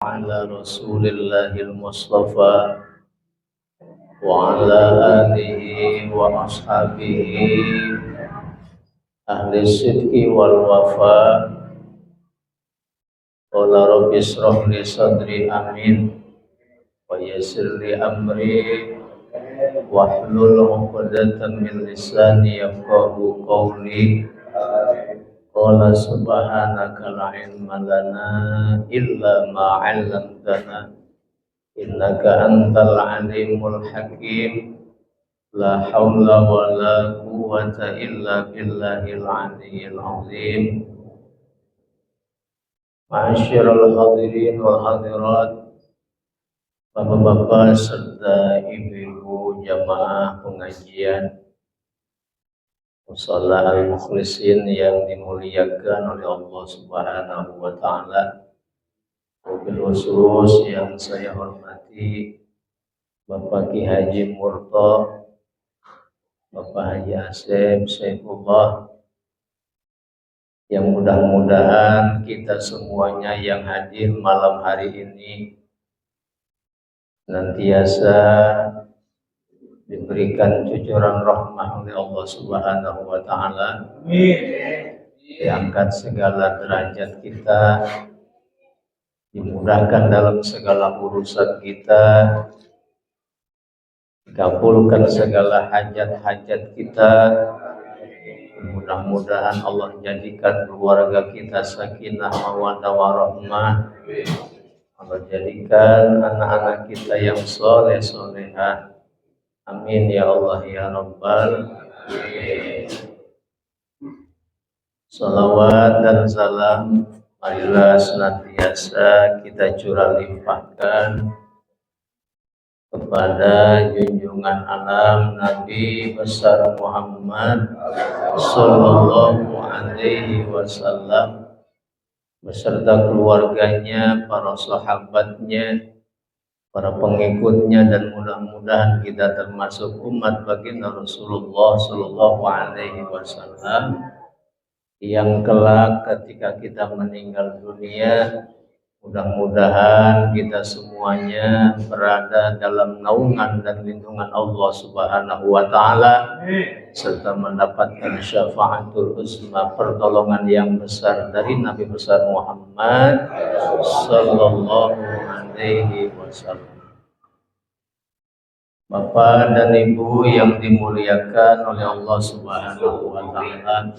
على رسول الله المصطفى وعلى آله وأصحابه أهل الصدق والوفاء. قال رب اشرح لي صدري آمين ويسر لي أمري واحلل عقدة من لساني يفقهوا قولي. Qala subhanaka la ilma lana illa ma 'allamtana innaka antal alimul hakim. La haula wa la quwwata illa billahil aliyyil azim. Ma'asyiral hadirin wal hadirat, bapak-bapak serta ibu-ibu jamaah pengajian Musholla al-Mukhlisin yang dimuliakan oleh Allah Subhanahu wa Ta'ala. Wabil khusus yang saya hormati Bapak Ki Haji Murto, Bapak Haji Asep Saifullah, yang mudah-mudahan kita semuanya yang hadir malam hari ini senantiasa diberikan cucuran rahmah oleh Allah Subhanahu wa Ta'ala. Diangkat segala derajat kita, dimudahkan dalam segala urusan kita, dikabulkan segala hajat-hajat kita. Mudah-mudahan Allah jadikan keluarga kita sakinah mawaddah warahmah. Allah jadikan anak-anak kita yang soleh solehah. Amin ya Allah ya Rabbal alamin. Salawat dan salam marilah senantiasa kita curah limpahkan kepada junjungan alam Nabi besar Muhammad sallallahu alaihi wasallam beserta keluarganya, para sahabatnya, para pengikutnya, dan mudah-mudahan kita termasuk umat baginda Rasulullah sallallahu alaihi wasallam yang kelak ketika kita meninggal dunia, mudah-mudahan kita semuanya berada dalam naungan dan lindungan Allah Subhanahu wa Ta'ala, serta mendapatkan syafaatul uzma, pertolongan yang besar dari Nabi besar Muhammad sallallahu alaihi wasallam. Bapak dan Ibu yang dimuliakan oleh Allah Subhanahu wa Ta'ala,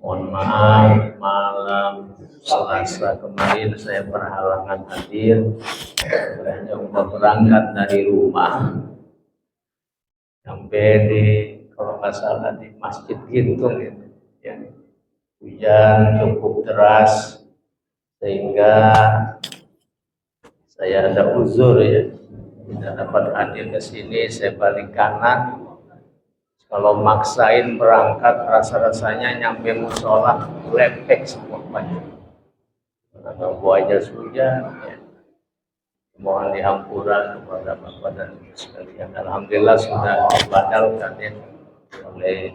mohon maaf malam Selasa kemarin saya berhalangan hadir. Saya udah berangkat dari rumah sampai di, kalau nggak salah, di Masjid Gintung gitu, ya. Hujan cukup deras sehingga saya ada uzur ya, tidak dapat hadir ke sini. Saya balik kanan. Kalau maksain berangkat, rasa-rasanya nyampe musola lepek semua banyak. Karena buahnya hujan, ya. Mohon dihampura kepada Bapak dan Ibu sekalian. Alhamdulillah sudah dibadalkan ya oleh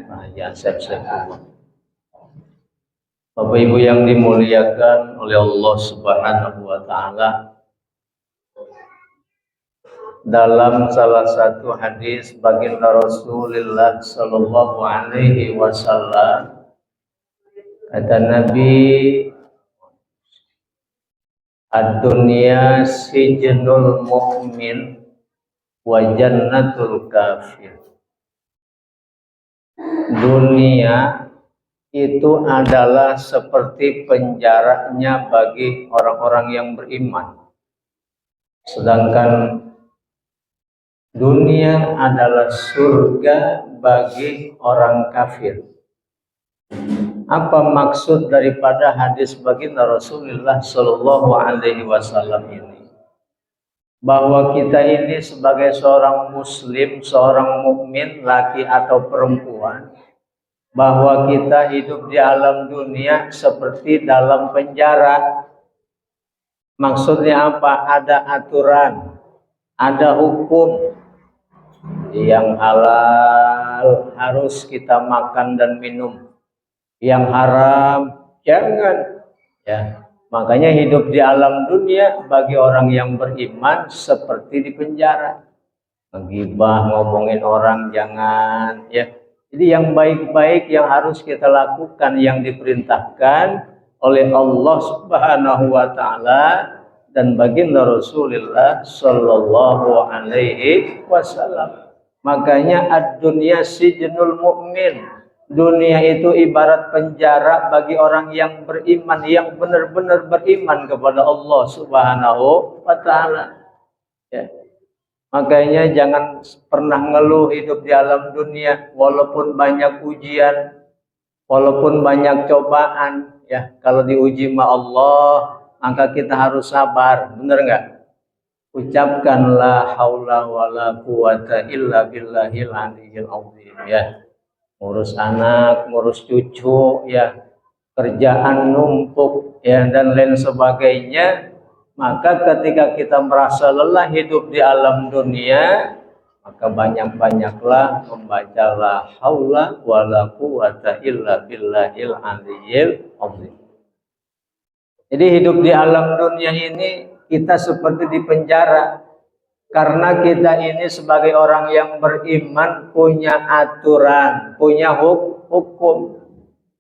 Haji Asep Saifullah. Bapak Ibu yang dimuliakan oleh Allah Subhanahu wa Ta'ala, dalam salah satu hadis baginda Rasulullah sallallahu alaihi wasallam, kata Nabi, ad-dunya sijnul mu'min wa jannatul kafir. Dunia itu adalah seperti penjaranya bagi orang-orang yang beriman, sedangkan dunia adalah surga bagi orang kafir. Apa maksud daripada hadis baginda Rasulullah sallallahu alaihi wasallam ini? Bahwa kita ini sebagai seorang muslim, seorang mukmin, laki atau perempuan, bahwa kita hidup di alam dunia seperti dalam penjara. Maksudnya apa? Ada aturan, ada hukum. Yang halal harus kita makan dan minum, yang haram jangan. Ya, makanya hidup di alam dunia bagi orang yang beriman seperti di penjara. Menggibah, ngomongin orang jangan, ya. Jadi yang baik-baik yang harus kita lakukan yang diperintahkan oleh Allah Subhanahu wa taala dan baginda Rasulullah sallallahu alaihi wasallam. Makanya ad-dunya sijnul mu'min. Dunia itu ibarat penjara bagi orang yang beriman, yang benar-benar beriman kepada Allah Subhanahu wa taala. Ya. Makanya jangan pernah ngeluh hidup di alam dunia walaupun banyak ujian, walaupun banyak cobaan, ya. Kalau diuji sama Allah, maka kita harus sabar, benar nggak? Ucapkan la haula wala quwata illa billahil aliyyil azim, ya. Ngurus anak, ngurus cucu, ya, kerjaan numpuk, ya, dan lain sebagainya. Maka ketika kita merasa lelah hidup di alam dunia, maka banyak-banyaklah membaca la haula wala quwata illa billahil aliyyil azim. Jadi hidup di alam dunia ini kita seperti di penjara. Karena kita ini sebagai orang yang beriman punya aturan, punya hukum.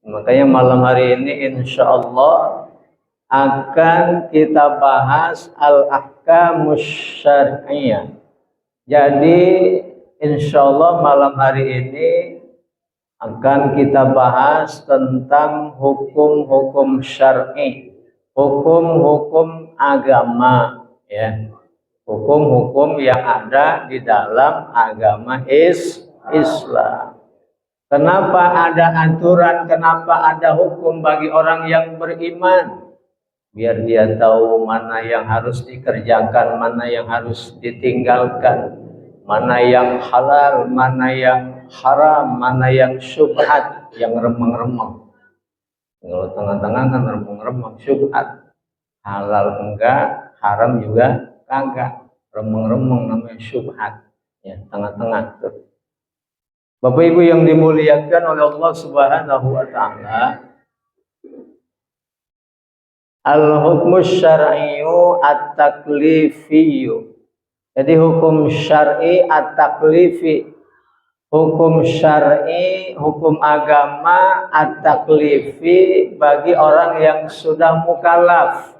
Makanya malam hari ini insya Allah akan kita bahas al-ahkamus syar'iyyah. Jadi insya Allah malam hari ini akan kita bahas tentang hukum-hukum syar'i, hukum-hukum agama, ya. Hukum-hukum yang ada di dalam agama Islam. Kenapa ada aturan, kenapa ada hukum bagi orang yang beriman? Biar dia tahu mana yang harus dikerjakan, mana yang harus ditinggalkan, mana yang halal, mana yang haram, mana yang syubhat, yang remeng-remeng. Kalau tengah-tengah kan remeng-remeng, syubhat. Halal enggak, haram juga kagak, remeng-remeng namanya syubhat, ya, tengah-tengah tuh. Bapak Ibu yang dimuliakan oleh Allah Subhanahu wa taala, al-hukmus syar'iyyu at-taklifiyyu. Jadi hukum syar'i at-taklifi, hukum syar'i, hukum agama at-taklifi bagi orang yang sudah mukallaf.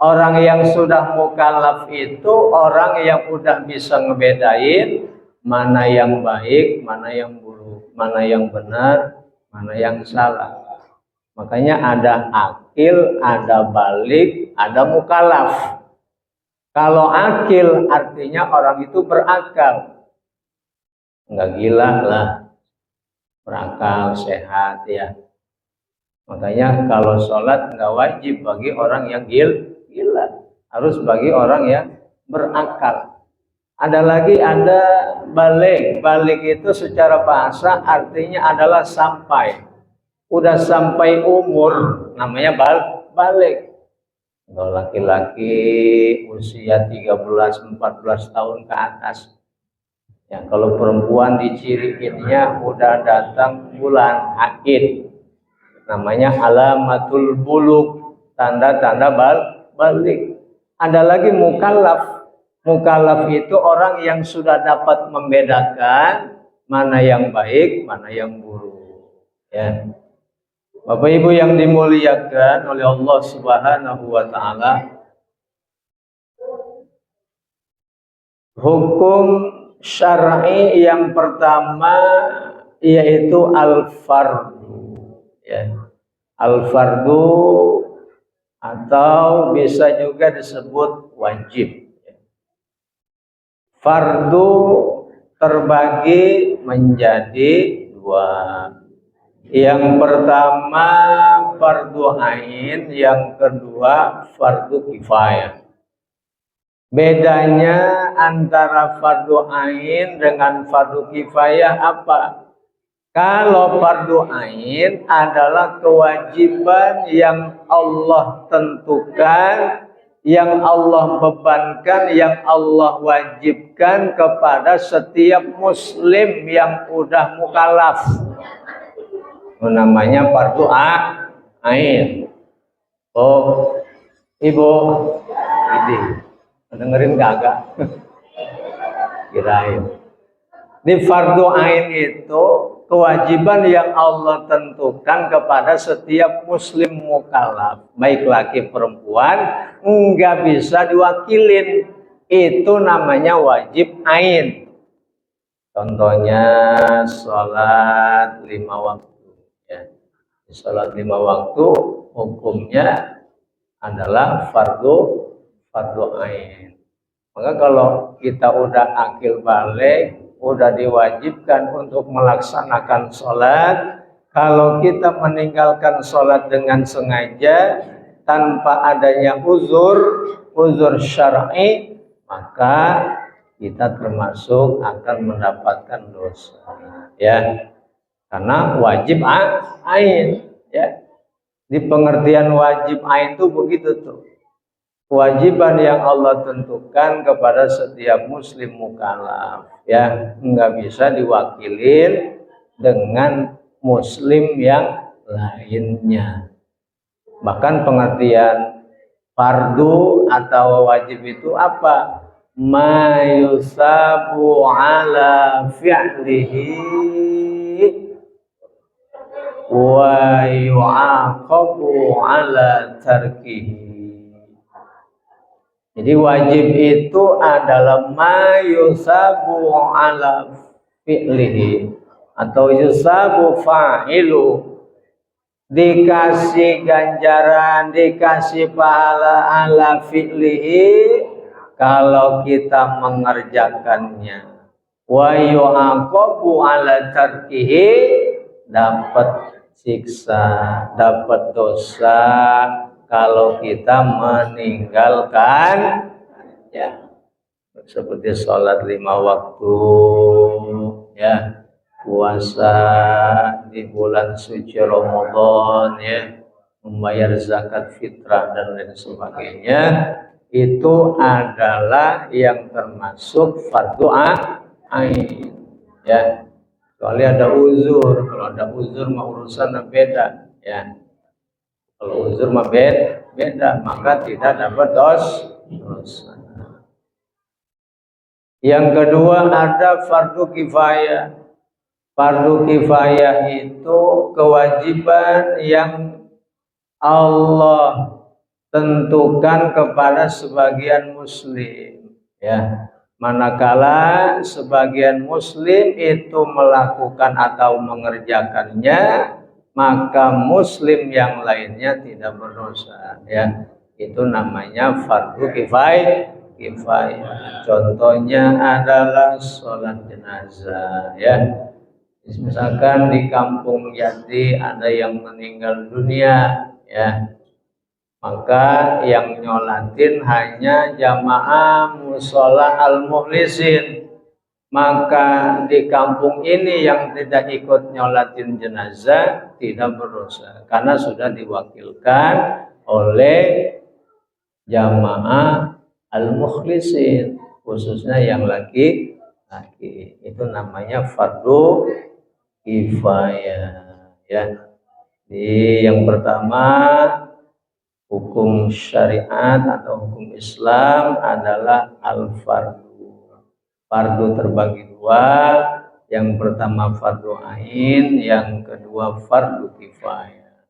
Orang yang sudah mukallaf itu orang yang udah bisa ngebedain mana yang baik, mana yang buruk, mana yang benar, mana yang salah. Makanya ada akil, ada balik, ada mukallaf. Kalau akil artinya orang itu berakal. Enggak gila lah, berakal, sehat, ya. Makanya kalau sholat enggak wajib bagi orang yang gila, harus bagi orang yang berakal. Ada lagi ada balik itu secara bahasa artinya adalah sampai. Udah sampai umur namanya balik. Kalau laki-laki usia 13-14 tahun ke atas. Ya, kalau perempuan diciriinnya udah datang bulan haid. Namanya alamatul buluk, tanda-tanda balik. Ada lagi mukallaf. Mukallaf itu orang yang sudah dapat membedakan mana yang baik, mana yang buruk. Ya. Bapak Ibu yang dimuliakan oleh Allah Subhanahu wa taala, hukum syar'i yang pertama yaitu al-fardu, ya. Al-fardu atau bisa juga disebut wajib. Fardu terbagi menjadi dua. Yang pertama fardu ain, yang kedua fardu kifayah. Bedanya antara fardu ain dengan fardu kifayah apa? Kalau fardu ain adalah kewajiban yang Allah tentukan, yang Allah bebankan, yang Allah wajibkan kepada setiap muslim yang udah mukallaf. Namanya fardu ain. Oh, ibu, ini dengerin kagak? Kirain. Di fardu ain itu kewajiban yang Allah tentukan kepada setiap muslim mukallaf, baik laki perempuan, nggak bisa diwakilin. Itu namanya wajib ain. Contohnya sholat 5 waktu. Ya. Sholat 5 waktu hukumnya adalah fardu ain. Maka kalau kita udah akil balik, udah diwajibkan untuk melaksanakan sholat, kalau kita meninggalkan sholat dengan sengaja tanpa adanya uzur syar'i, maka kita termasuk akan mendapatkan dosa, ya, karena wajib ain, ya. Di pengertian wajib ain itu begitu tuh. Kewajiban yang Allah tentukan kepada setiap muslim mukallaf, ya, nggak bisa diwakilin dengan muslim yang lainnya. Bahkan pengertian fardu atau wajib itu apa? Ma yusabu ala fi'lihi wa yu'aqabu ala tarkihi. Jadi wajib itu adalah ma yusabu ala fi'lihi atau yusabu fa'ilu, dikasih ganjaran, dikasih pahala ala fi'lihi kalau kita mengerjakannya, wa yu'aqabu ala tarkihi, dapat siksa, dapat dosa kalau kita meninggalkan, ya, seperti sholat 5 waktu, ya, puasa di bulan suci Ramadan, ya, membayar zakat fitrah dan lain sebagainya, itu adalah yang termasuk fardu ain, ya. Kecuali ada uzur, kalau ada uzur mah urusan beda, ya. Kalau uzur mah beda, maka tidak dapat dosa. Yang kedua ada fardu kifayah. Fardu kifayah itu kewajiban yang Allah tentukan kepada sebagian muslim, ya. Manakala sebagian muslim itu melakukan atau mengerjakannya, maka muslim yang lainnya tidak berdosa, ya. Itu namanya fardu kifayah. Contohnya adalah sholat jenazah, ya. Misalkan di kampung Yati ada yang meninggal dunia, ya, maka yang nyolatin hanya jamaah mushola al-mukhlisin. Maka di kampung ini yang tidak ikut nyolatin jenazah tidak berdosa, karena sudah diwakilkan oleh jamaah al-mukhlisin, khususnya yang laki-laki. Itu namanya fardu kifayah, ya. Di yang pertama, hukum syariat atau hukum Islam adalah al-fardu. Fardu terbagi dua, yang pertama fardu ain, yang kedua fardu kifayah.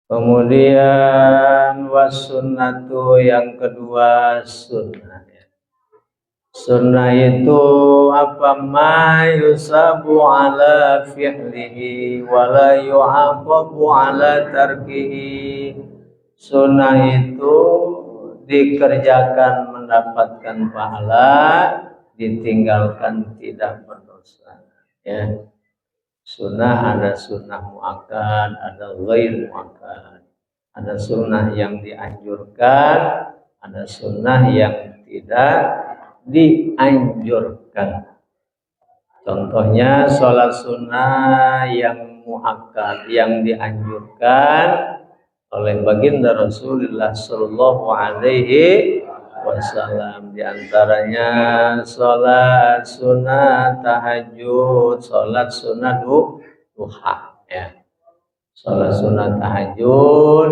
Kemudian wasunnatu, yang kedua sunnah. Sunnah itu apa? Ma yusabu ala fi'lihi wa la yu'aqabu ala tarkihi. Sunnah itu dikerjakan mendapatkan pahala, ditinggalkan tidak berdosa, ya. Sunnah ada sunnah muakkad, ada ghair muakkad. Ada sunnah yang dianjurkan, ada sunnah yang tidak dianjurkan. Contohnya sholat sunnah yang muakkad, yang dianjurkan oleh baginda Rasulullah Shallallahu Alaihi Wasallam, diantaranya sholat sunnah tahajud, sholat sunnah duha, ya. Sholat sunnah tahajud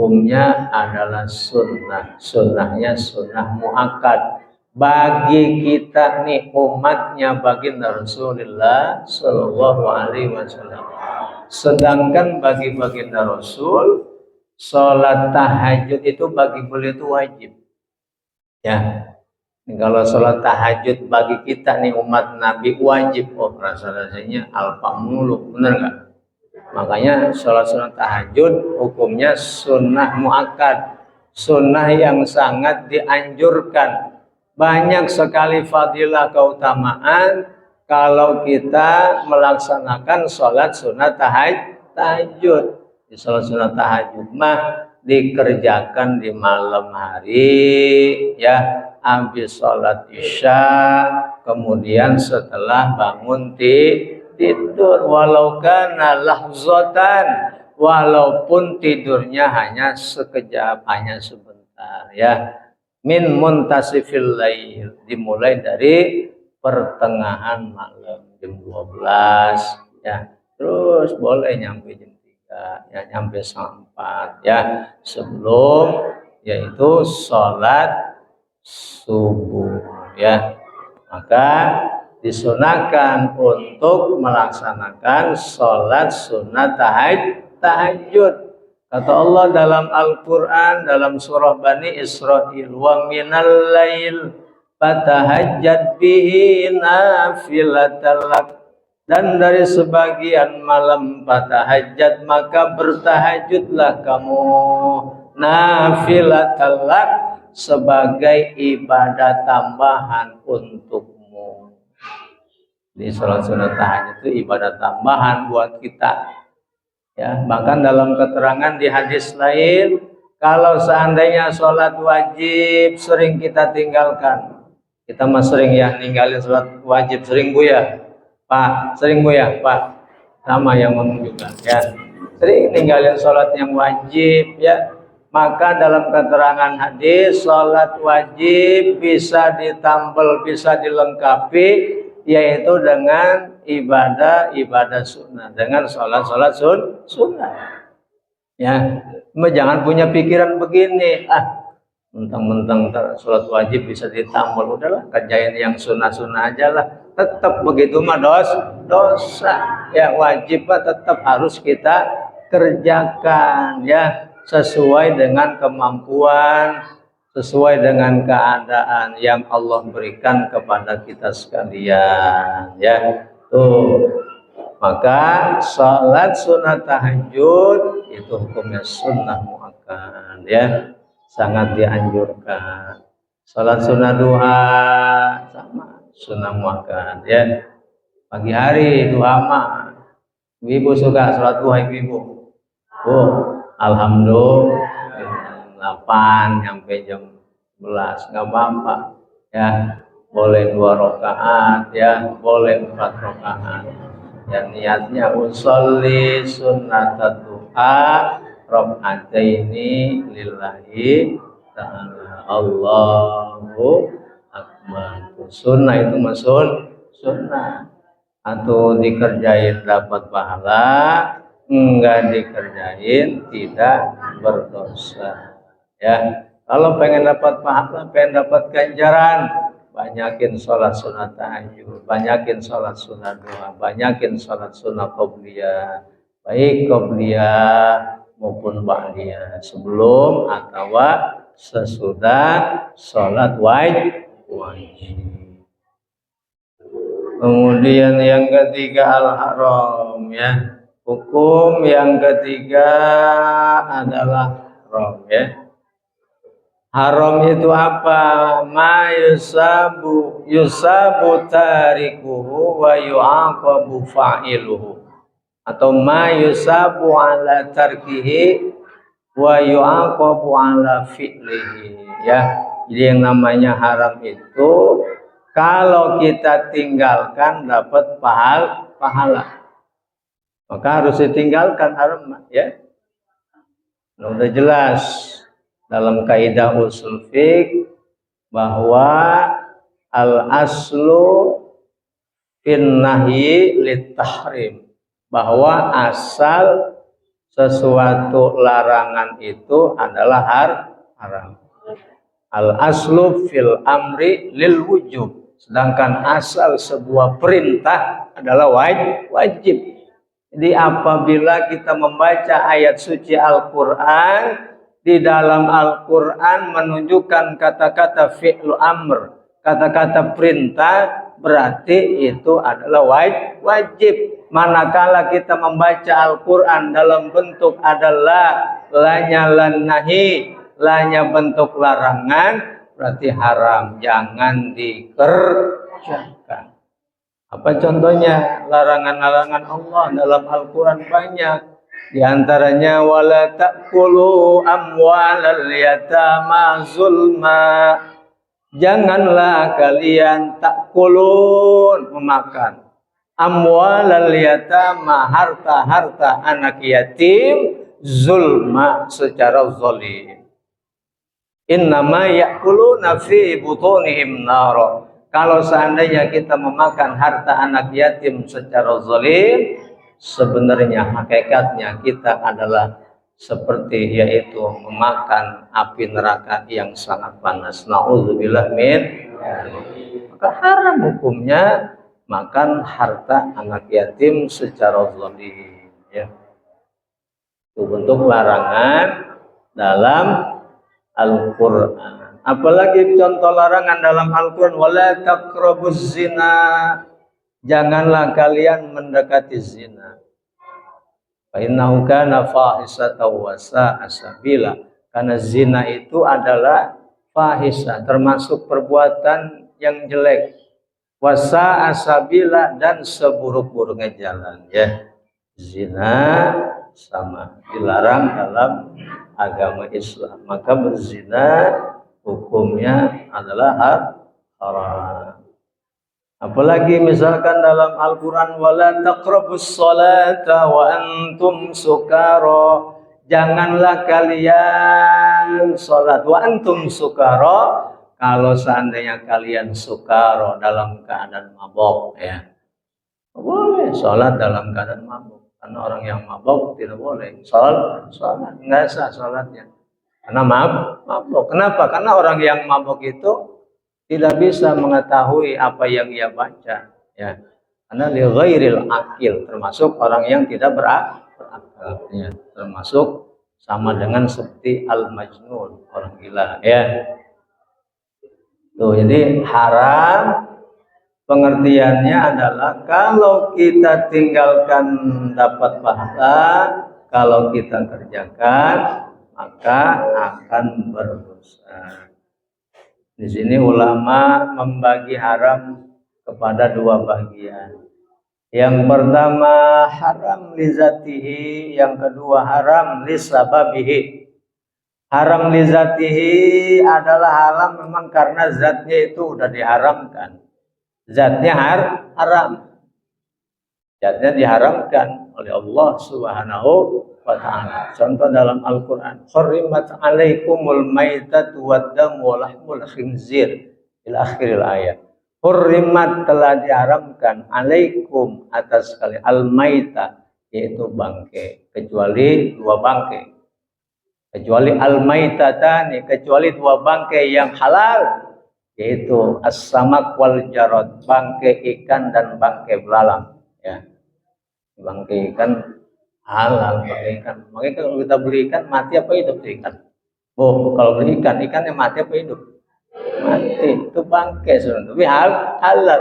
hukumnya adalah sunnah. Sunnahnya sunnah muakkad bagi kita nih umatnya baginda Rasulullah Shallallahu Alaihi Wasallam. Sedangkan bagi baginda Rasul, sholat tahajud itu bagi beliau itu wajib. Ya, kalau sholat tahajud bagi kita nih umat Nabi wajib. Oh, rasa-rasanya alfa mulu, bener nggak? Makanya sholat tahajud hukumnya sunnah muakkad, sunnah yang sangat dianjurkan. Banyak sekali fadilah keutamaan kalau kita melaksanakan sholat sunnah tahajud. Di sholat sunnah tahajud mah dikerjakan di malam hari, ya, habis sholat isya, kemudian setelah bangun tidur, walau kana lahzatan, walaupun tidurnya hanya sekejap, hanya sebentar, ya. Min muntasifil lail, dimulai dari pertengahan malam jam 12, ya. Terus boleh nyampe jam 3, ya, nyampe jam 4, ya, sebelum yaitu sholat subuh, ya. Maka disunahkan untuk melaksanakan sholat sunnah tahajud. Kata Allah dalam Al-Quran, dalam surah Bani Israil, wa minal lail fatahajjad bihi nafilatan lak, dan dari sebagian malam fatahajjad, maka bertahajudlah kamu nafilatan lak, sebagai ibadah tambahan untukmu. Di sholat sunnah tahajud itu ibadah tambahan buat kita. Ya, bahkan dalam keterangan di hadis lain, kalau seandainya sholat wajib sering kita tinggalkan, kita mah sering ya ninggalin sholat wajib, sering Bu ya, Pak, sering Bu ya, Pak, sama yang ngomong juga, ya, sering ninggalin sholat yang wajib, ya. Maka dalam keterangan hadis, sholat wajib bisa ditambal, bisa dilengkapi, yaitu dengan ibadah sunnah, dengan sholat sunnah. Ya, jangan punya pikiran begini, mentang-mentang sholat wajib bisa ditambal, udahlah kerjain yang sunnah aja lah. Tetap begitu mah dosa. Ya, wajib tetap harus kita kerjakan, ya, sesuai dengan kemampuan, sesuai dengan keadaan yang Allah berikan kepada kita sekalian, ya. Tuh, maka sholat sunnah tahajud itu hukumnya sunnah muakkad, ya, sangat dianjurkan. Sholat sunnah duha sama sunnah muakkad, ya. Pagi hari duha mah, ibu suka sholat duha ibu. Oh, alhamdulillah 8 sampai jam 11 nggak apa-apa, ya. Boleh 2 rakaat, ya, boleh 4 rakaat. Ya, niatnya usolli sunnatat duha raka'ataini lillahi ta'ala, Allahu akbar. Sunnah itu masuk sunnah, atau dikerjain dapat pahala, enggak dikerjain tidak berdosa, ya. Kalau pengen dapat pahala, pengen dapat ganjaran, banyakin sholat sunnah tahajud, banyakin sholat sunnah duha, banyakin sholat sunnah qobliyah, baik qobliyah maupun ba'diyah, sebelum atau sesudah sholat wajib. Kemudian yang ketiga al-haram, ya. Hukum yang ketiga adalah haram, ya. Haram itu apa? Ma yusabu tarikuhu wa yu'aqabu fa'iluhu, atau ma yusabu ala tarkihi wa yu'aqabu ala fi'lihi, ya. Jadi yang namanya haram itu kalau kita tinggalkan dapat pahala, maka harus ditinggalkan haram, ya. Nah, udah jelas dalam kaidah usul fiqh bahwa al aslu fin nahyi lit tahrim, bahwa asal sesuatu larangan itu adalah haram. Al aslu fil amri lil wujub, sedangkan asal sebuah perintah adalah wajib. Jadi apabila kita membaca ayat suci Al-Qur'an, di dalam Al-Qur'an menunjukkan kata-kata fi'lu amr, kata-kata perintah, berarti itu adalah wajib. Manakala kita membaca Al-Qur'an dalam bentuk adalah lanya lan nahi, lanya bentuk larangan, berarti haram, jangan dikerjakan. Apa contohnya? Larangan-larangan Allah dalam Al-Qur'an banyak. Di antaranya wala ta'kulu amwalal yatama zulma. Janganlah kalian ta'kulun, memakan amwalal yatama, harta-harta anak yatim, zulma, secara zalim. Innama ya'kuluna fi butunihim nar. Kalau seandainya kita memakan harta anak yatim secara zalim, sebenarnya hakikatnya kita adalah seperti yaitu memakan api neraka yang sangat panas. Nauzubillah min. Maka haram hukumnya makan harta anak yatim secara zalim, ya. Itu bentuk larangan dalam Al-Qur'an. Apalagi contoh larangan dalam Al-Qur'an, wala taqrabuz zina. Janganlah kalian mendekati zina. Fa innahu kana fahisatan wa sa'a sabila. Karena zina itu adalah fahisah, termasuk perbuatan yang jelek. Wa sa'a sabila, dan seburuk-buruknya jalan, ya. Zina sama dilarang dalam agama Islam. Maka berzina hukumnya adalah haram. Apalagi misalkan dalam Al-Qur'an, wala taqrabus sholata wa antum sukara. Janganlah kalian salat wa antum sukara, kalau seandainya kalian sukara, dalam keadaan mabok, ya. Boleh salat dalam keadaan mabok, karena orang yang mabok tidak boleh salat, enggak sah salatnya. Karena mabok. Kenapa? Karena orang yang mabok itu tidak bisa mengetahui apa yang ia baca, ya. Karena li ghairil aqil, termasuk orang yang tidak berakal, ya. Termasuk sama dengan seperti al-majnun, orang gila, ya. Tuh, jadi haram pengertiannya adalah kalau kita tinggalkan dapat pahala, kalau kita kerjakan maka akan berdosa. Di sini ulama membagi haram kepada dua bagian. Yang pertama haram li zatihi, yang kedua haram li sababihi. Haram li zatihi adalah haram memang karena zatnya itu udah diharamkan. Zatnya haram. Zatnya diharamkan oleh Allah Subhanahu wa ta'ala. Contoh dalam Al-Qur'an, hurrimat 'alaikumul maitatu wad-damu wa lahmul khinzir, ila akhiril ayat. Hurrimat, telah diharamkan, 'alaikum, atas kalian, al-maita, yaitu bangkai, kecuali dua bangkai. Kecuali al-maitatani, kecuali dua bangkai yang halal, yaitu as-samak wal jarad, bangkai ikan dan bangkai belalang, ya. Bangkai ikan halal, bangkai ikan. Makanya kalau kita beli ikan, mati apa hidup ikan? Oh, kalau beli ikan, ikannya mati apa hidup? Mati. Itu bangkai sebenarnya. Tapi halal.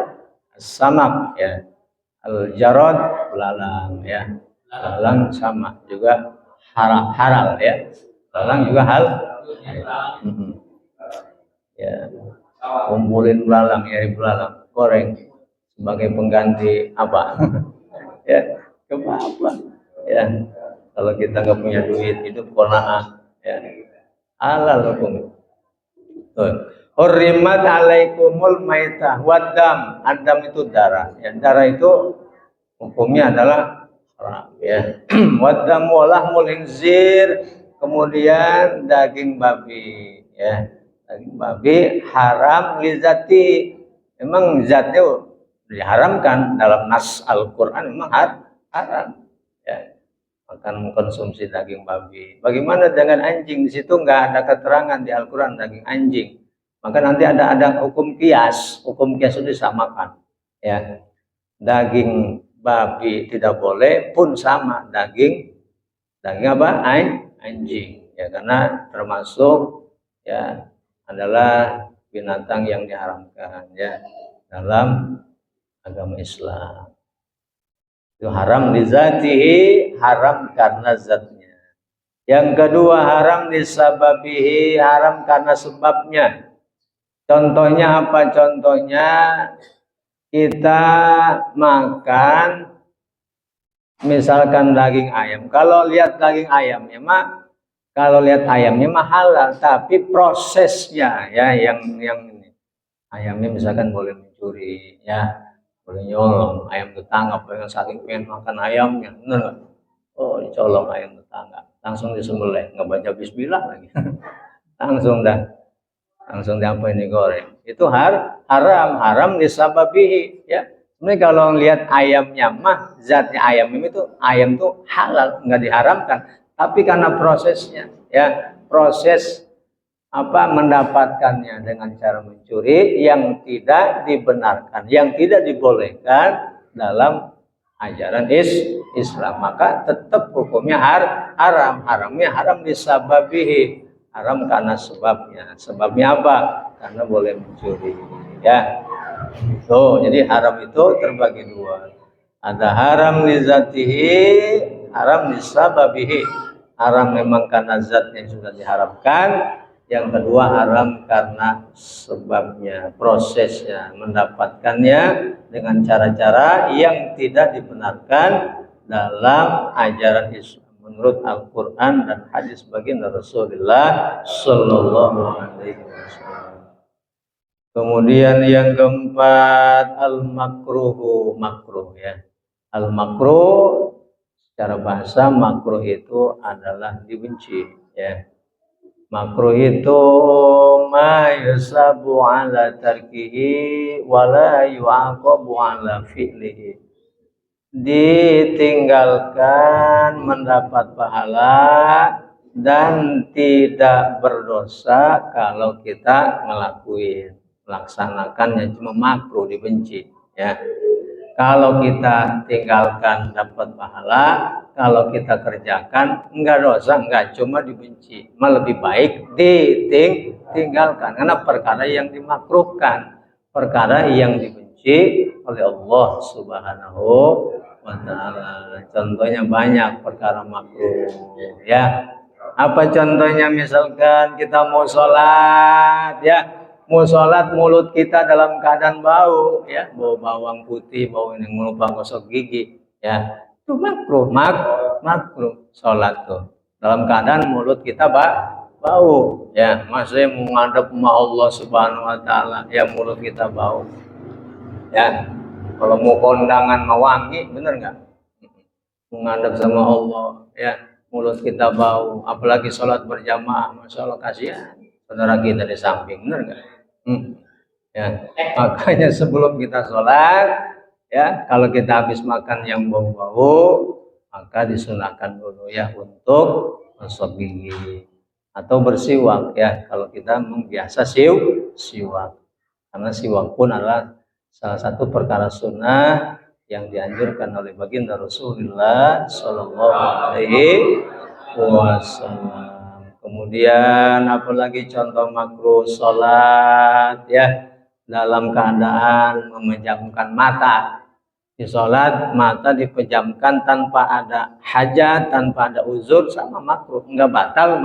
Samak, ya. Al-jarad, belalang, ya. Belalang sama juga halal, ya. Belalang juga halal. Ya. Kumpulin belalang, ya, belalang, goreng sebagai pengganti apa? Ya, apa? Ya, kalau kita nggak punya duit, hidup qanaah, ya, halal hukum. Hurrimat 'alaikumul maitah waddam. Adam itu darah, ya. Darah itu hukumnya adalah haram, ya. Waddam walahmul khinzir, kemudian daging babi, ya. Daging babi haram li zati. Memang zatnya diharamkan dalam nas Al-Qur'an, memang haram, ya. makan konsumsi daging babi. Bagaimana dengan anjing? Di situ nggak ada keterangan di Al-Quran daging anjing. Maka nanti ada hukum kias itu disamakan. Ya, daging babi tidak boleh pun sama daging apa? Anjing. Ya, karena termasuk ya adalah binatang yang diharamkan ya dalam agama Islam. Itu haram li zatihi, haram karena zatnya. Yang kedua haram disababihi, haram karena sebabnya. Contohnya apa? Contohnya kita makan misalkan daging ayam. Kalau lihat daging ayamnya mah, kalau lihat ayamnya mah halal, tapi prosesnya ya yang ini. Ayamnya misalkan boleh mencuri ya. Boleh nyolong ayam tetangga, pengen saking pengen makan ayamnya, bener nggak? Oh, dicolong ayam tetangga, langsung disembelih, nggak baca bismillah lagi, langsung diapain digoreng. Itu haram disababihi ya. Sebenarnya kalau lihat ayamnya mah zatnya ayam tuh halal, nggak diharamkan, tapi karena prosesnya ya, proses mendapatkannya dengan cara mencuri yang tidak dibenarkan, yang tidak dibolehkan dalam ajaran Islam, maka tetap hukumnya haramnya haram disababihi, haram karena sebabnya apa? Karena boleh mencuri ya. Jadi haram itu terbagi dua, ada haram li zatihi, haram disababihi. Haram memang karena zatnya yang sudah diharamkan. Yang kedua haram karena sebabnya, prosesnya, mendapatkannya dengan cara-cara yang tidak dibenarkan dalam ajaran Islam menurut Al-Quran dan hadis baginda Rasulullah Sallallahu Alaihi Wasallam. Kemudian yang keempat al-makruh ya. Al-makruh secara bahasa makruh itu adalah dibenci ya. Makruh itu ma yusabu ala tarkihi wala yu'aqabu ala fi'lihi. Ditinggalkan mendapat pahala dan tidak berdosa kalau kita melaksanakannya, cuma makruh dibenci ya. Kalau kita tinggalkan dapat pahala, kalau kita kerjakan enggak dosa, enggak, cuma dibenci. Malah lebih baik ditinggalkan karena perkara yang dimakruhkan, perkara yang dibenci oleh Allah Subhanahu wa taala. Contohnya banyak perkara makruh ya. Apa contohnya? Misalkan kita mau sholat ya, mau sholat mulut kita dalam keadaan bau ya, bau bawang putih, bau ini, lupa gosok gigi ya, itu makruh sholat tuh dalam keadaan mulut kita bau ya. Masih mau ngadep sama Allah Subhanahu wa taala ya, mulut kita bau ya. Kalau mau kondangan mau wangi, bener nggak? Menghadap sama Allah ya, mulut kita bau, apalagi sholat berjamaah, masya Allah, kasihan saudara kita di samping, bener nggak? Ya, makanya sebelum kita sholat ya, kalau kita habis makan yang bau-bau, maka disunahkan dulu ya untuk gosok gigi atau bersiwak ya, kalau kita biasa siwak, karena siwak pun adalah salah satu perkara sunnah yang dianjurkan oleh baginda Rasulullah Sallallahu Alaihi Wasallam. Kemudian apalagi contoh makruh sholat ya, dalam keadaan memejamkan mata. Di sholat mata dipejamkan tanpa ada hajat, tanpa ada uzur, sama makruh, enggak batal,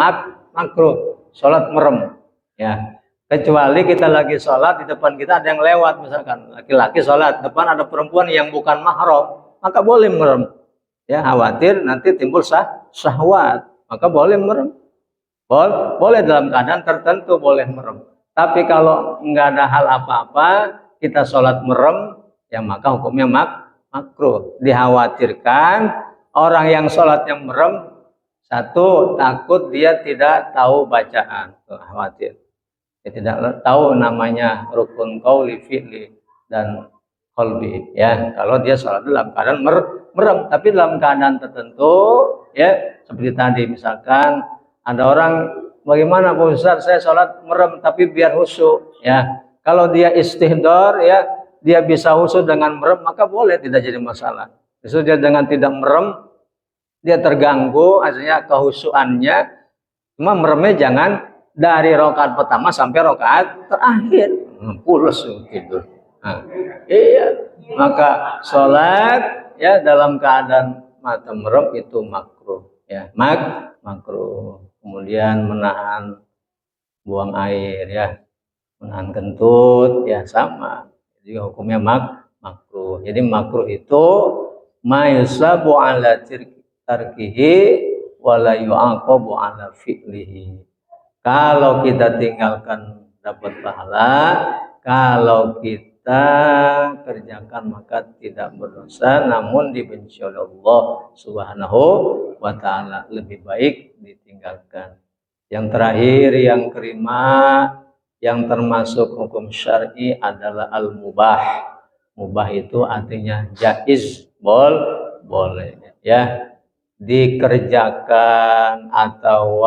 makruh. Sholat merem ya, kecuali kita lagi sholat, di depan kita ada yang lewat, misalkan laki-laki sholat, depan ada perempuan yang bukan mahram, maka boleh merem ya, khawatir nanti timbul syahwat, maka boleh merem. Boleh dalam keadaan tertentu boleh merem. Tapi kalau nggak ada hal apa-apa, kita sholat merem, ya maka hukumnya makruh. Dikhawatirkan orang yang sholatnya merem, satu, takut dia tidak tahu bacaan, khawatir. Dia tidak tahu namanya rukun qauli fi'li dan qalbi, ya. Kalau dia sholat dalam keadaan merem, tapi dalam keadaan tertentu, ya, seperti tadi misalkan ada orang, bagaimana Pak Ustaz, saya sholat merem tapi biar khusyuk, ya. Kalau dia istihdor, ya, dia bisa khusyuk dengan merem, maka boleh, tidak jadi masalah. Justru dia dengan tidak merem, dia terganggu, artinya kehusyukannya, cuma meremnya jangan dari rakaat pertama sampai rakaat terakhir, pulas gitu. Nah, iya, maka sholat, ya, dalam keadaan mata merem itu makruh, ya, makruh. Kemudian menahan buang air, ya, menahan kentut, ya, sama, juga hukumnya makruh. Jadi makruh itu ma yusabu ala tarkihi wala yu'aqabu ala fi'lihi. Kalau kita tinggalkan dapat pahala, kalau kita kerjakan maka tidak berdosa, namun dibenci oleh Allah Subhanahu wa ta'ala. Lebih baik ditinggalkan. Yang terakhir, yang kelima, yang termasuk hukum syar'i adalah al-mubah. Mubah itu artinya jaiz, boleh, ya, dikerjakan atau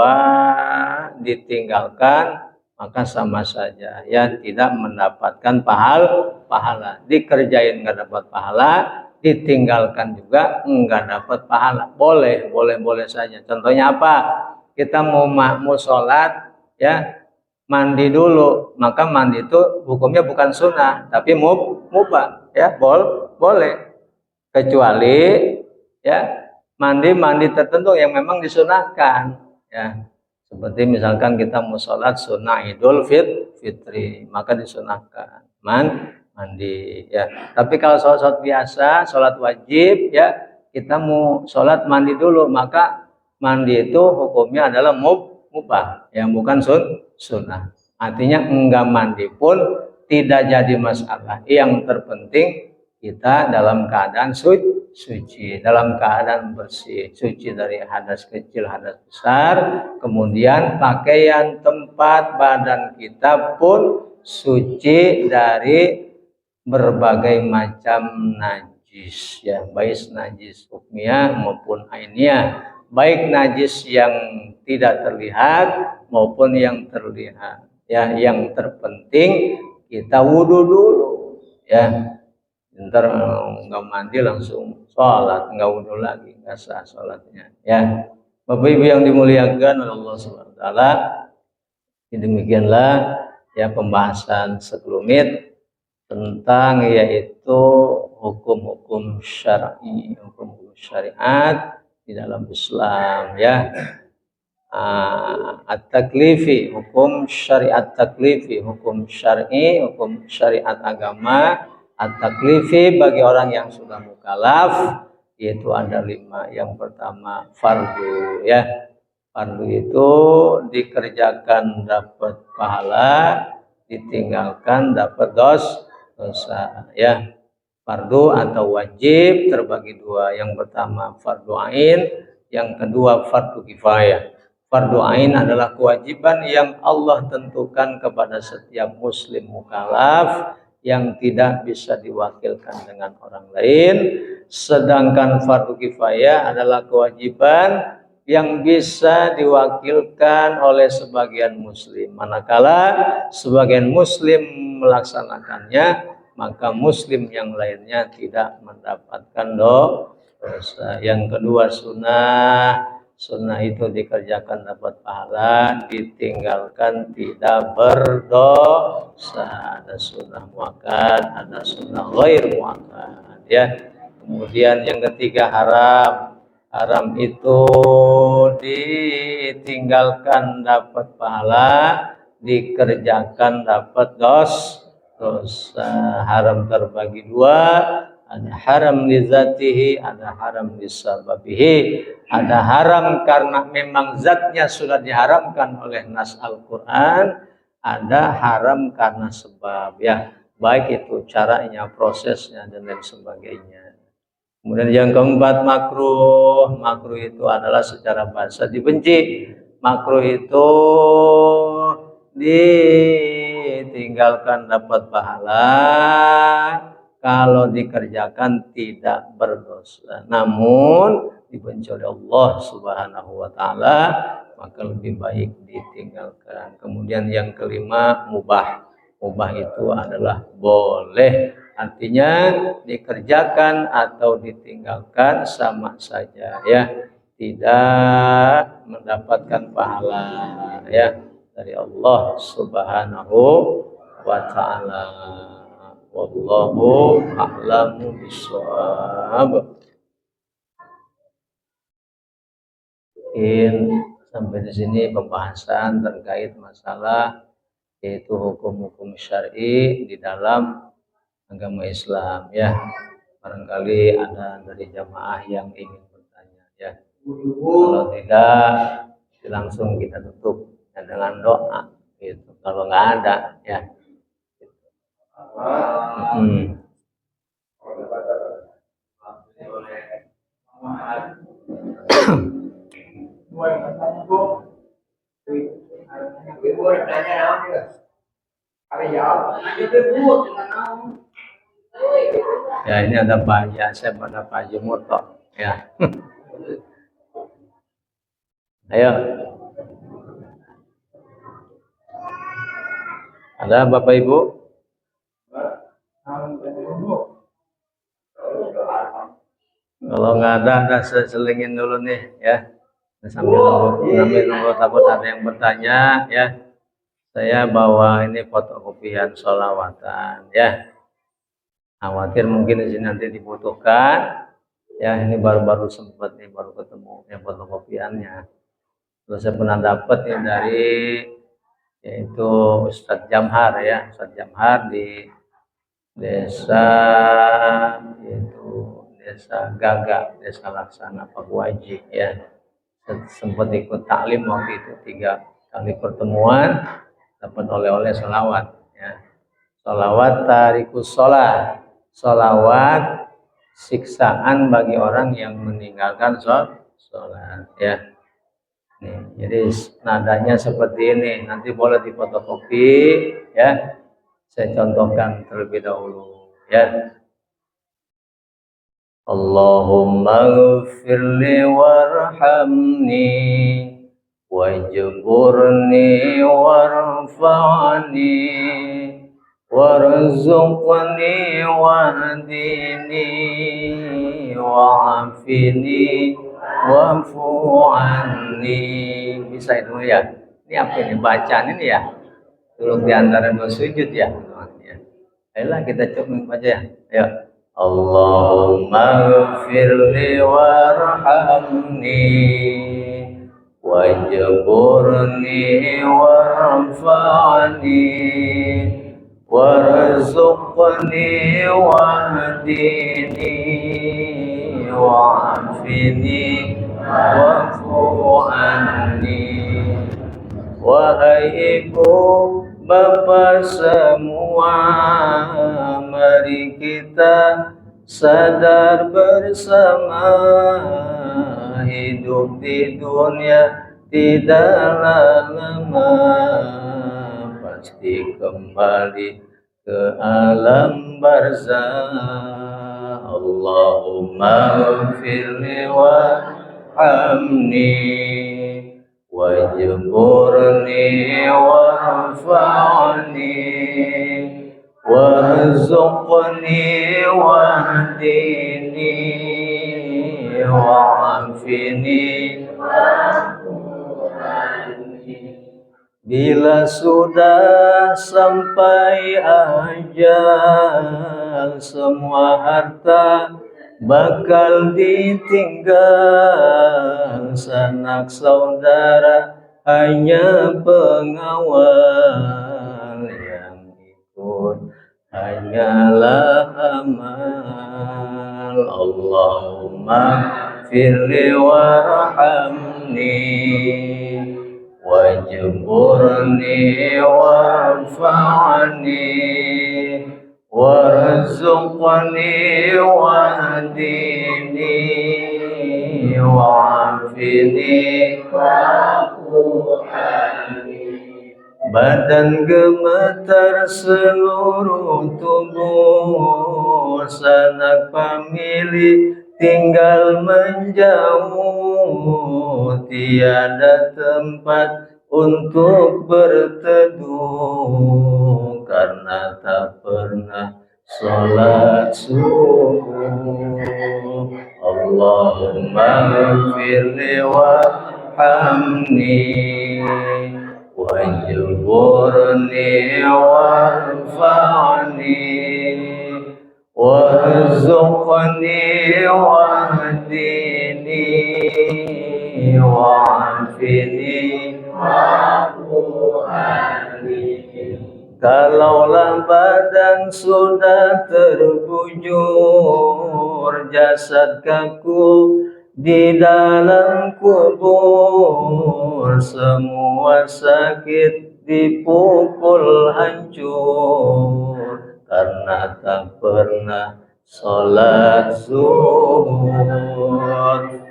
ditinggalkan maka sama saja, ya, tidak mendapatkan pahala. Dikerjain nggak dapat pahala, ditinggalkan juga nggak dapat pahala. Boleh saja. Contohnya apa? Kita mau sholat, ya, mandi dulu, maka mandi itu hukumnya bukan sunnah tapi mubah, ya, boleh, kecuali, ya, mandi tertentu yang memang disunahkan, ya, seperti misalkan kita mau sholat sunnah Idul Fitri, maka disunahkan mandi, ya. Tapi kalau sholat biasa, sholat wajib, ya, kita mau sholat mandi dulu, maka mandi itu hukumnya adalah mubah, yang bukan sunnah. Artinya enggak mandi pun tidak jadi masalah. Yang terpenting kita dalam keadaan suci, dalam keadaan bersih, suci dari hadas kecil, hadas besar. Kemudian pakaian, tempat, badan kita pun suci dari berbagai macam najis, ya, baik najis hukmiyah maupun ainiyah, baik najis yang tidak terlihat maupun yang terlihat, ya. Yang terpenting kita wudhu dulu, ya. Ntar nggak mandi langsung sholat, nggak wudhu lagi, nggak sah sholatnya, ya. Bapak Ibu yang dimuliakan oleh Allah Subhanahu wa taala, demikianlah, ya, pembahasan sekelumit tentang yaitu hukum-hukum syar'i, hukum syariat di dalam Islam, ya. At-taklifi, hukum syariat taklifi, hukum syar'i, hukum syariat agama. At-taklifi bagi orang yang sudah mukallaf, yaitu ada 5. Yang pertama fardu, ya. Fardu itu dikerjakan dapat pahala, ditinggalkan dapat dosa, ya. Fardu atau wajib terbagi 2. Yang pertama fardu ain, yang kedua fardu kifayah. Fardu ain adalah kewajiban yang Allah tentukan kepada setiap muslim mukallaf, yang tidak bisa diwakilkan dengan orang lain. Sedangkan fardu kifayah adalah kewajiban yang bisa diwakilkan oleh sebagian muslim. Manakala sebagian muslim melaksanakannya, maka muslim yang lainnya tidak mendapatkan dosa. Yang kedua sunnah. Sunnah itu dikerjakan dapat pahala, ditinggalkan tidak berdosa. Ada sunnah muakkad, ada sunnah ghair muakkad, ya. Kemudian yang ketiga haram. Haram itu ditinggalkan dapat pahala, dikerjakan dapat dosa. Haram terbagi 2. Ada haram li zatihi, ada haram li sababihi. Ada haram karena memang zatnya sudah diharamkan oleh nas Al-Quran. Ada haram karena sebab, ya, baik itu caranya, prosesnya, dan lain sebagainya. Kemudian yang keempat makruh. Makruh itu adalah secara bahasa dibenci. Makruh itu ditinggalkan dapat pahala, kalau dikerjakan tidak berdosa. Namun dibenci oleh Allah Subhanahu wa taala, maka lebih baik ditinggalkan. Kemudian yang kelima, mubah. Mubah itu adalah boleh. Artinya dikerjakan atau ditinggalkan sama saja ya. Tidak mendapatkan pahala ya dari Allah Subhanahu wa taala. Wallahu a'lamu bishawab. Mungkin sampai di sini pembahasan terkait masalah yaitu hukum-hukum syar'i di dalam agama Islam ya. Barangkali ada dari jamaah yang ingin bertanya ya. Kalau tidak langsung kita tutup ya, dengan doa gitu. Kalau nggak ada ya. Ya ini ada Pak Yasep, ada Pak Jumur kok ya. Ayo. Ada Bapak Ibu? Kalau nggak ada selingin dulu nih ya. Sambil nunggu takut ada yang bertanya ya. Saya bawa ini fotokopian sholawatan ya. Khawatir mungkin di sini nanti dibutuhkan. Ya ini baru sempat nih baru ketemu yang fotokopiannya. Terus saya pernah dapat nih dari yaitu Ustadz Jamhar ya, Ustadz Jamhar di desa yaitu desa Gaga, desa Laksana Pakuaji ya. Sempat ikut taklim waktu itu 3 kali pertemuan, dapat oleh-oleh sholawat ya. Sholawat tarikus sholat, sholawat siksaan bagi orang yang meninggalkan sholat ya. Nih, jadi nadanya seperti ini, nanti boleh difotokopi ya. Saya contohkan terlebih dahulu ya. Allahumma ghfirli warhamni wajburni warfa'ni warzuqni wahdini wa'afini wa'fu anni. Bisa itu ya. Ini apa ini bacaan ini ya? Turun di antara 2 sujud ya. Ayolah kita coba baca ya. Ayo. Allahumma ghfirli warhamni wajburni warfa'ni warzuqni wahdini wa'afini wa'fu anni. Wahai ibu bapak semua, mari kita sadar bersama, hidup di dunia tidaklah lama, pasti kembali ke alam barzakh. Allahumma ghfirli warhamni wajburni warfa'ni warzuqni wahdini wa'afini. Bila sudah sampai ajal, semua harta bakal ditinggal, sanak saudara hanya pengawal, yang ikut hanyalah amal. Allahumma firli warhamni wajburni warfa'ni warzuqni wahdini wa'afini wa'fu anni. Badan gemetar seluruh tubuh, sanak famili tinggal menjauh, tiada tempat untuk berteduh karena tak pernah sholat subuh. Allahumma ghfirli warhamni wajburni warfa'ni warzuqni wahdini wa'afini kalaulah badan sudah terbujur, jasad kaku di dalam kubur, semua sakit dipukul hancur karena tak pernah sholat zuhur.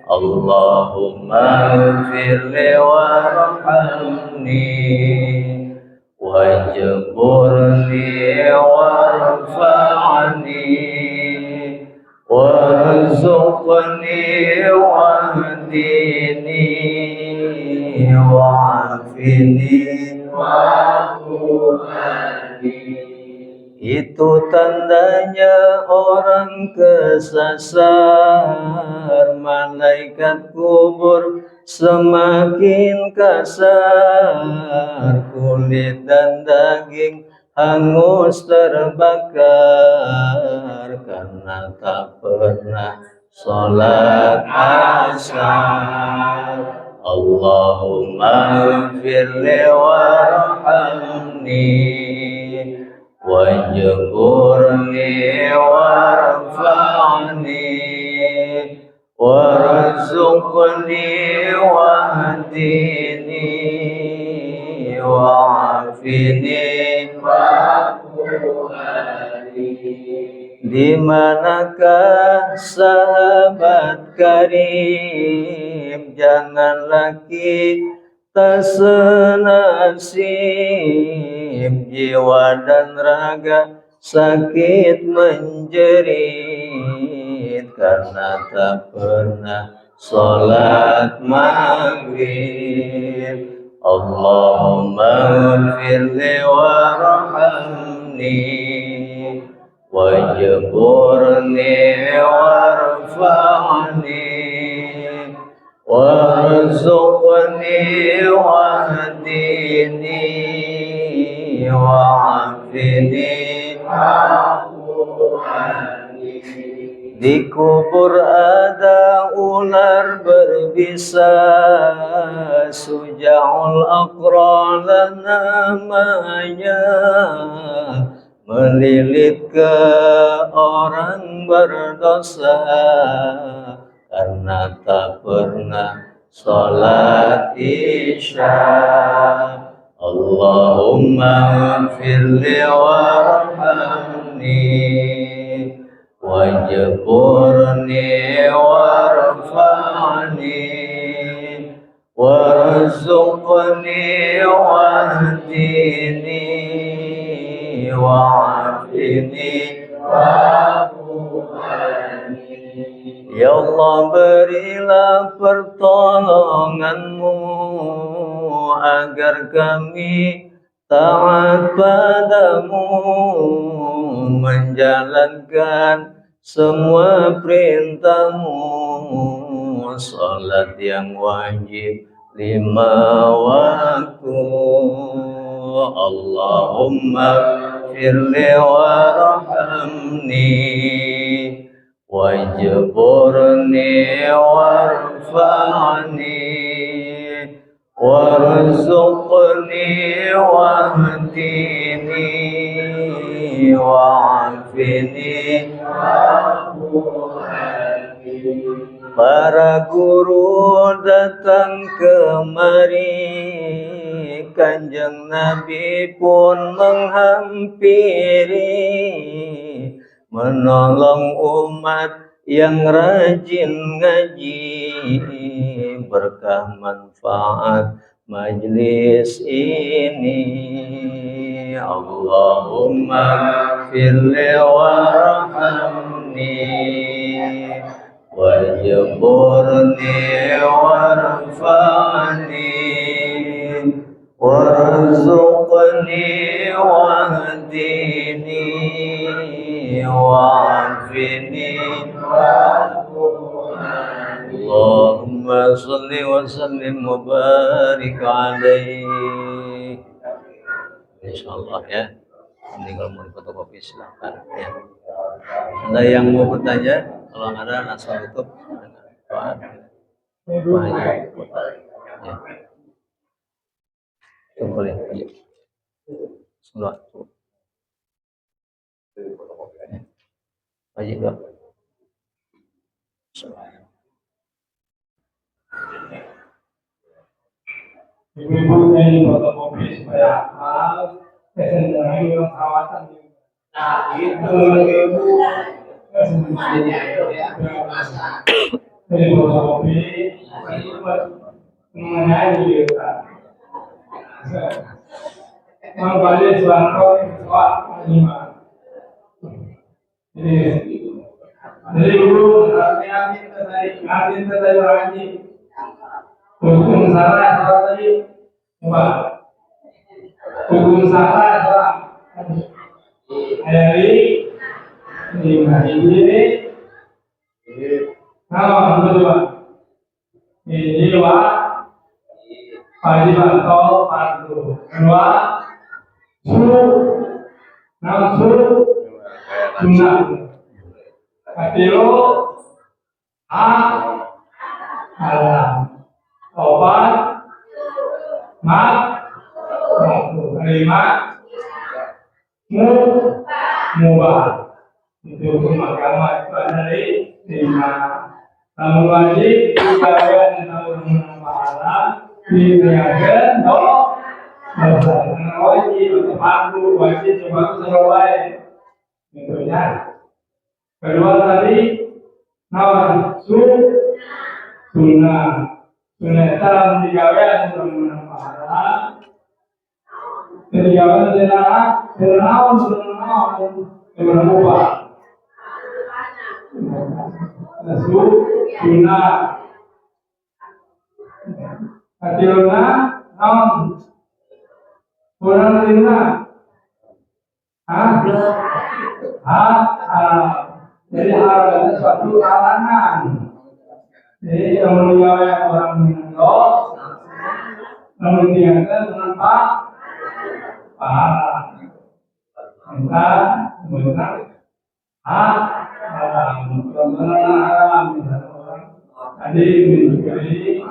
Allahumma ghfirli warhamni wajburni warfa'ni warzuqni wahdini wa'afini wa'afini. Itu tandanya orang kesasar, malaikat kubur semakin kasar, kulit dan daging hangus terbakar karena tak pernah sholat asar. Allahumma ghfirli warhamni wajburni warfa'ni warzuqni wahdini wa'afini di manakah sahabat karib, janganlah kita senasib, jiwa dan raga sakit menjerit karena tak pernah sholat maghrib. Allahumma ghfirli warhamni wajburni warfa'ni warzuqni wahdini wa'afini. Di kubur ada ular berbisa, Suja'ul Aqra namanya, melilit ke orang berdosa karena tak pernah sholat isya. Allahumma ghfirli warhamni wajburni warfa'ni warzuqni wahdini wa'afini wa'afini. Ya Allah, berilah pertolongan-Mu agar kami taat padamu, menjalankan semua perintah-Mu, salat yang wajib 5 waktu. Allahumma firli warhamni wajburni warfa'ni warzuqni wahdini wa'afini. Para guru datang kemari, Kanjeng Nabi pun menghampiri, menolong umat yang rajin ngaji, berkah manfaat majlis ini. Allahumma wa'afirli warhamni wajburni warfa'ni warzuqni wahdini wa'afini Allahumma salli wa sallim wa barik alaihi. Insyaallah ya. Ini kalau mau fotokopi silakan ya. Ada yang mau bertanya? Kalau ada langsung tutup dengan doa. Banyak ya. Itu boleh. Ya. Semua. Baik ya. Ibu-ibu yang fotokopi supaya hafal, kesenjangan yang kawasan. Nah, itu ibu dari fotokopi mengenai juga. Mengembali suara soal lima. Jadi ibu hati-hati terjadi lagi. Hukum salah tadi, hukum salah dari lima ini, nama kedua ini wajiban atau fardu, kedua nafsu sunnah, ketiga haram. Obat, kelima, mubah. Itu hukum agama itu ada dari lima. Namun wajib dijaga dengan pahala, diniatkan dosa. Karena wajib atau fardu wajib cuma sesuai. Itu ya. Kedua tadi, nafsu sunnah. Sunnah dalam digawe untuk menang pahala. Digawe dilarang, berubah. Nafsu sunnah. Hatilna, kurang lina. Jadi harus suatu halangan. Jadi yang menjawab orang mengendor, namun dianggap menampak pahala. Kita benar haram, haram. Tadi mencuri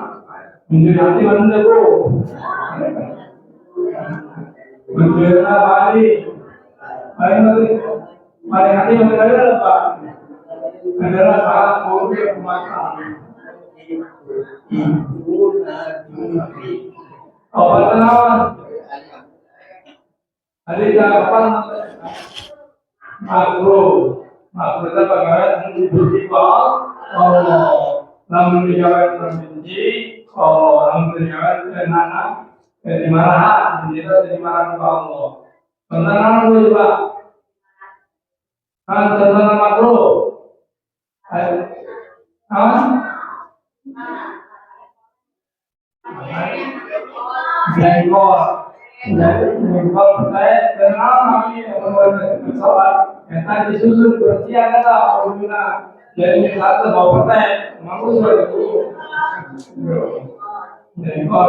hati mana tu? Mencuri paling hati mana apa? Adalah salah buruk kemasan. Obat penawar. Ada jawaban makro itu bagaimana dibenci Allah. Namun dijawab terbenci, namun dijawab anak dimarahan, dimarahan Allah. Tentang itu juga. Tentang makro. Jengkol saya kenal kami pesawat yang tadi susun bersiap adalah pengguna jadi satu bawa petai mampu sudah jengkol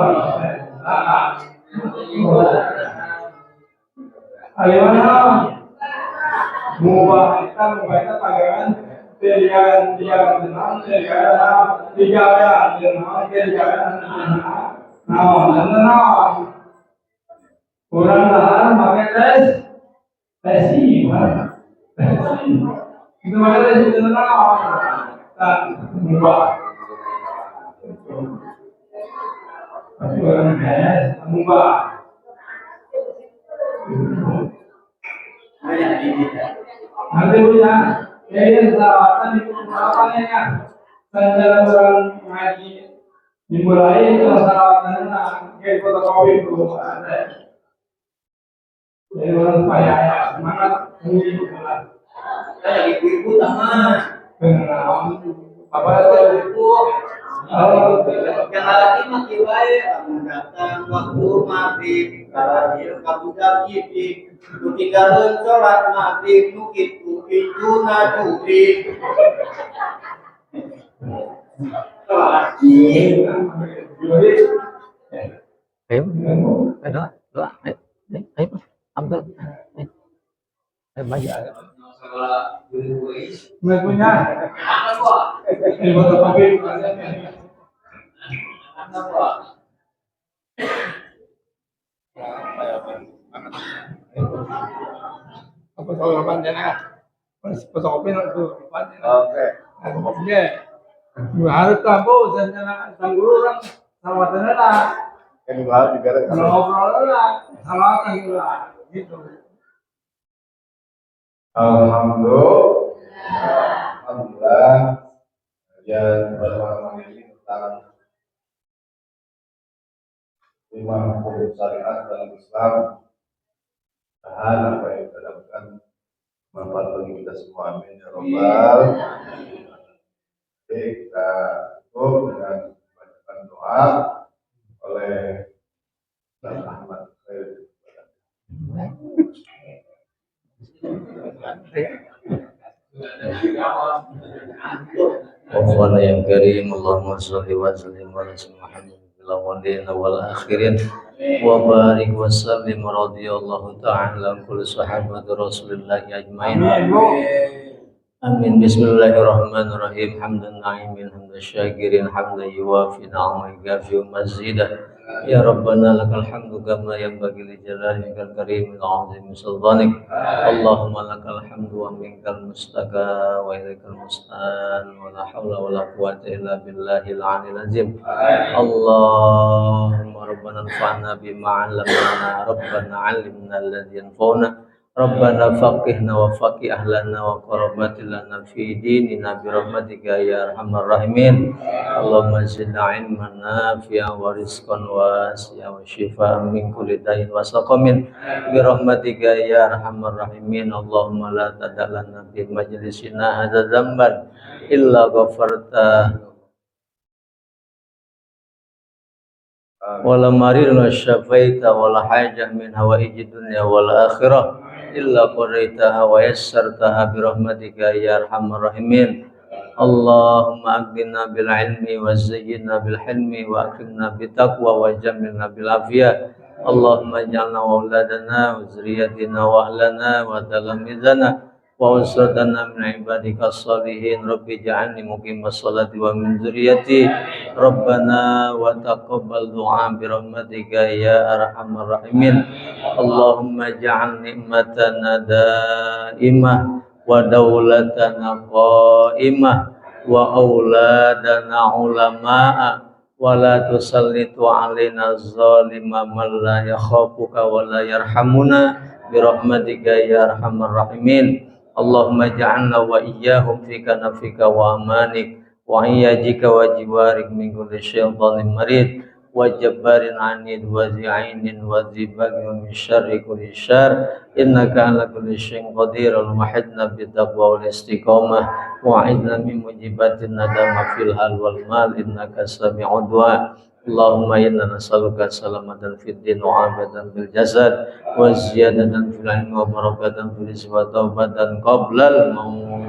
bagaimana mubah kita pagaian pilihan tenang tiga tenang kurang lahan pakai tesi mana tesi itu pakai tesi tenang tak mubah tapi orang tes mubah nanti punya yang sarawatan itu apa ya sanjara orang ngaji dimulai itu sarawatan kayak fotokopi itu ada. Jadi orang supaya semangat Saya ibu-ibu taman. Apa itu? Yang lagi makin baik, kamu datang waktu maghrib, terakhir kamu jadi tinggalin sholat maghrib, itu najuri. Ayo, doa, ayo, ambil, ayo maju. Punya. Ibu tapi. Apa soal panjangnya? Fotokopi itu panjang. Oke. Oke. Harus kamu dan guru orang sama tenaga. Kan gua juga ngobrol lah, sama kan gitu. Alhamdulillah. Ya, pertemuan ini tentang 5 hukum syariat dalam Islam. Dan apa yang kita dapatkan manfaat bagi kita semua. Amin ya Rabbal. Oke, kita tutup dengan bacaan doa oleh Ustaz Ahmad Khair. Allahumma yang karim, Allahumma sholli wa sallim ala Muhammad fil awwalin wal akhirin wa barik wa sallim radhiyallahu ta'ala an kulli sahabati Rasulillah ajmain. Amin. Bismillahirrahmanirrahim. Hamdan na'imin, hamdan syakirin, hamdan yuwafi na'amah yukafi mazidah. Ya Rabbana lakal hamdu kama yanbaghi li jalalika al-karim al-'azim sultanik. Allahumma lakal hamdu wa minkal mustaka wa ilaikal mustan wa la hawla wa la quwwata illa billahil 'aliyyil 'azim. Allahumma rabbana anfa'na bima 'allamtana, rabbana 'allimna alladhi yanfa'una. Rabbana faqihna wa faqih ahlana wa qarabatilana fi dinina birahmatika ya arhamar rahimin. Allahumma zidna ilman nafi'an wa rizqan wasi'an wa shifaan min kulli da'in wa saqamin birahmatika ya arhamar rahimin. Allahumma la tad'alana fi majlisina hadza dzamban illa ghafarta wala marid wa syafaita wala hajah min hawaijid dunya wal akhirah illa qadaitaha wa yassartaha bi rahmatika ya arhamar rahimin. Allahumma aghnina bil ilmi wa zayyinna bil hilmi wa akrimna bit taqwa wa jamilna bil afiyah. Allahumma ij'alna wa auladana wa zurriyyatina wa ahlana wa talamizana wa usratana min ibadika sholihin. Rabbi ja'alni muqimas sholati wa min dzurriyyati. Rabbana wa taqabbal du'a bi rahmatika ya arhamar rahimin. Allahumma ja'al ni'matana da'imah wa dawlatana qa'imah wa auladana ulama'a wa la tusallitu alaina zalima man la yakhafuka wa la yarhamuna bi rahmatika ya arhamar rahimin. Allahumma ja'alna wa iyyahum fi kanafika wa amanik wa iyajika wa jiwarik min kulli syaitanin marid wa jabbarin anid wa zi'ainin wa zibagin wa min syarri kulli syarr innaka ala kulli syai'in qadir. Al-wahidna bitaqwa wal istiqamah wa a'idna min mujibatin nadama fil hal wal mal innaka sami'ud du'a. Allahumma inna nas'aluka salamatan fid din wa afatan fil jasad wa ziyadatan fil ilmi wa barakatan fil rizqi wa taubatan qablal maut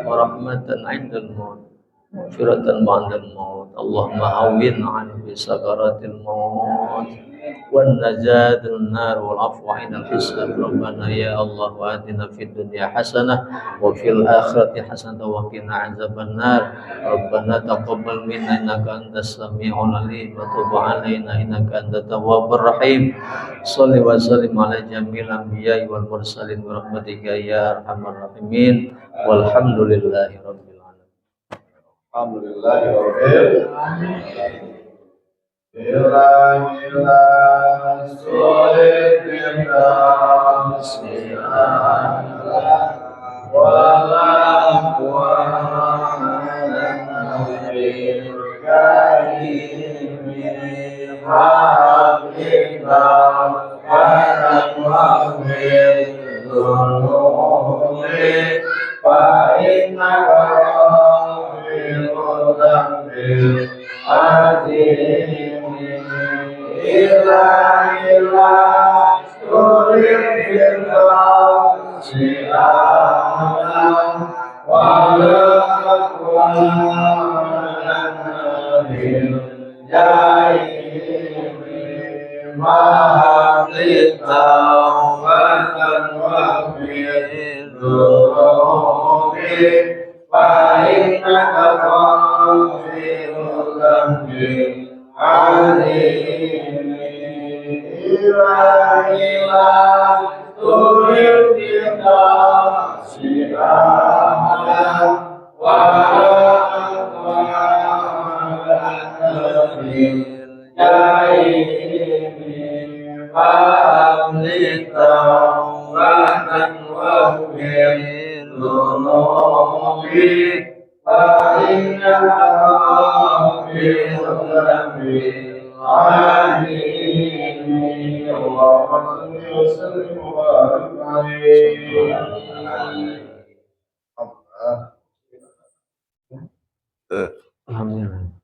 wa rahmatan 'indal maut wa firatan ba'dal maut. Allahumma hawwin 'anhu bi sakaratil maut wan najatul nar wal afwa 'indal hisab. Rabbana ya Allah wa atina fid dunya hasanah wa fil akhirati hasanah wa qina 'adzaban nar. Rabbana taqabbal minna innaka antas sami'ul 'alim wa tub 'alaina innaka antat tawwabur rahim. Shalli wa sallim ala jamil anbiya'i wal mursalin bi rahmatika ya arhamar rahimin. Walhamdulillahi rabbil alamin. Alhamdulillahi rabbil alamin. Ilah sulit bintang si'ala walau wa'alamin karimim hablillah wa rahmatil Alhamdulillah.